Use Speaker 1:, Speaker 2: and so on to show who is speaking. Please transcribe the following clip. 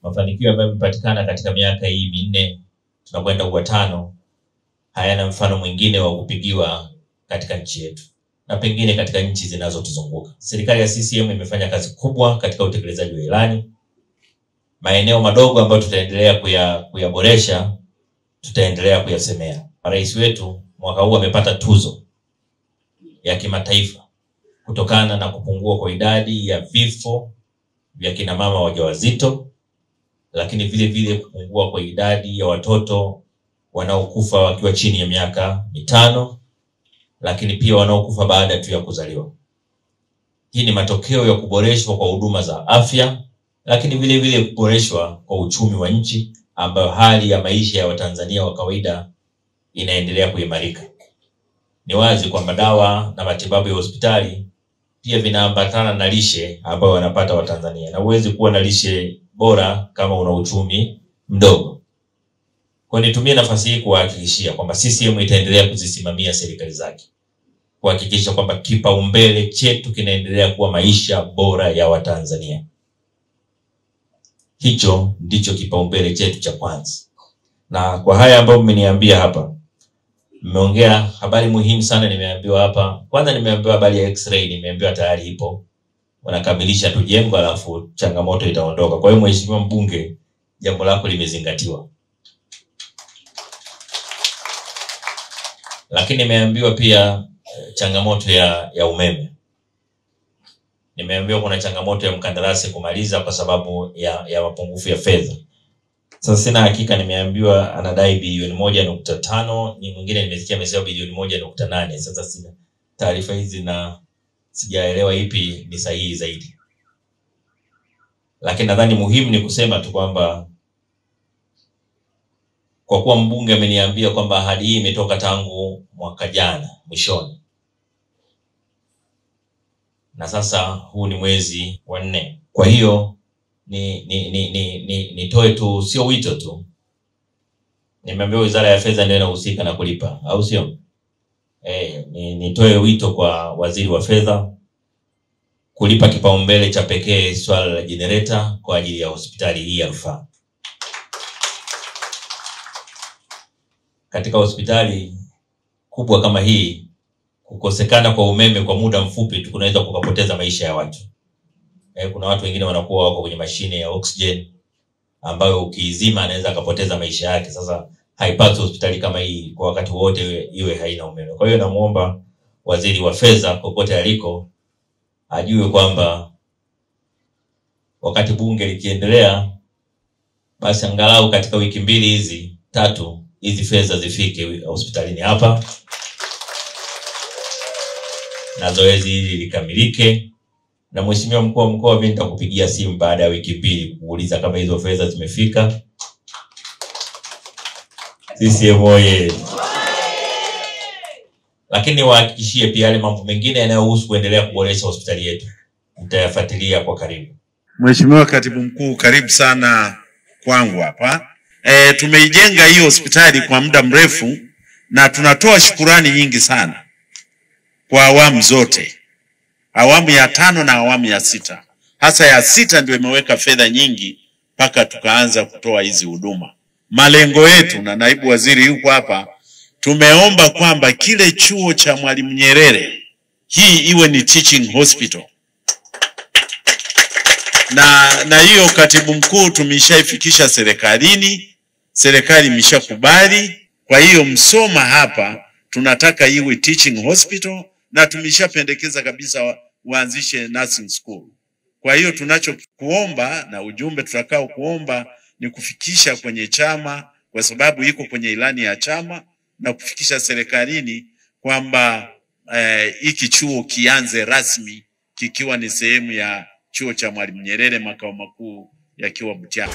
Speaker 1: Mafanikio ambayo yamepatikana katika miaka hii minne tunakwenda kwa 5 hayana mfano mwingine wa kupigiwa katika nchi yetu na pengine katika nchi zinazotuzunguka. Serikali ya CCM imefanya kazi kubwa katika utekelezaji wa ilani. Maeneo madogo ambayo tutaendelea kuyaboresha, tutaendelea kuyasemea. Rais wetu mwaka huu amepata tuzo ya kimataifa kutokana na kupungua kwa idadi ya vifo vya kina mama wajawazito, lakini vile vile kupungua kwa idadi ya watoto wanaokufa wakiwa chini ya miaka 5, lakini pia wanaokufa baada tu ya kuzaliwa. Hii ni matokeo ya kuboreshwa kwa huduma za afya, lakini vile vile kuboreshwa kwa uchumi wa nchi, ambayo hali ya maisha ya Watanzania wa kawaida inaendelea kuimarika. Ni wazi kwamba dawa na matibabu ya hospitali pia vinaambatana na lishe ambayo wanapata Watanzania, na huwezi kuwa na lishe bora kama una uchumi mdogo. Kwa nitumie nafasi hii kuhakikishia kwamba CCM itaendelea kuzisimamia serikali zake, kuhakikisha kwamba kipaumbele chetu kinaendelea kuwa maisha bora ya Watanzania. Hicho ndicho kipaumbele chetu cha kwanza. Na kwa haya ambayo mmeniambia hapa, mmeongea habari muhimu sana nimeambiwa hapa. Kwanza nimeambiwa habari ya X-ray, nimeambiwa tayari ipo. Wanakamilisha tu jengo alafu changamoto itaondoka. Kwa hiyo Mheshimiwa Mbunge, jambo lako limezingatiwa. Lakini nimeambiwa pia changamoto ya umeme. Nimeambiwa kuna changamoto ya mkandarasi kumaliza kwa sababu ya mapungufu ya fedha. Sasa sina hakika, nimeambiwa anadai bilioni 1.5, ni mwingine nimesikia amesema bilioni 1.8. Sasa sina taarifa hizi na sijaelewa ipi ni sahihi zaidi. Lakini nadhani muhimu ni kusema tu kwamba kwa kuwa mbunge ameniambia kwamba ahadi hii imetoka tangu mwaka jana mwishoni, na sasa huu ni mwezi wa 4. Kwa hiyo nitoe tu, sio wito tu. Nimeambiwa Wizara ya Fedha ndio inahusika na kulipa, au sio? Nitoe wito kwa Waziri wa Fedha kulipa kipaumbele cha pekee swala la generator kwa ajili ya hospitali hii ya rufaa. Katika hospitali kubwa kama hii, kukosekana kwa umeme kwa muda mfupi tu kunaweza kukapoteza maisha ya watu. Kuna watu wengine wanakuwa wako kwenye mashine ya oxygen ambayo ukiizima anaweza akapoteza maisha yake. Sasa haipaswi hospitali kama hii kwa wakati wote iwe haina umeme. Kwa hiyo namuomba Waziri wa Fedha kokote aliko ajue kwamba wakati bunge likiendelea, basi angalau katika wiki 2 hizi 3 hizi fedha zifike hospitalini hapa na zoezi hili likamilike. Na Mheshimiwa Mkuu wa Mkoa, mimi nitakupigia simu baada ya wiki 2 kuuliza kama hizo fedha zimefika. CCM oye! Lakini wahakikishie pia yale mambo mengine yanayohusu kuendelea kuboresha hospitali yetu nitayafuatilia kwa karibu.
Speaker 2: Mheshimiwa Katibu Mkuu, karibu sana kwangu hapa. Tumeijenga hiyo hospitali kwa muda mrefu na tunatoa shukurani nyingi sana kwa awamu zote. Awamu ya 5 na awamu ya 6. Hasa ya 6 ndio imeweka fedha nyingi mpaka tukaanza kutoa hizi huduma. Malengo yetu, na naibu waziri yuko hapa, tumeomba kwamba kile chuo cha Mwalimu Nyerere hii iwe ni teaching hospital. Na hiyo Katibu Mkuu tumeshaifikisha serikalini, serikali imeshakubali. Kwa hiyo Msoma hapa tunataka iwe teaching hospital, na tumeshapendekeza kabisa waanzishe nursing school. Kwa hiyo tunachokuomba na ujumbe tutakao kuomba ni kufikisha kwenye chama, kwa sababu iko kwenye ilani ya chama, na kufikisha serikalini kwamba hiki chuo kianze rasmi kikiwa ni sehemu ya chuo cha Mwalimu Nyerere, makao makuu yakiwa Butiama.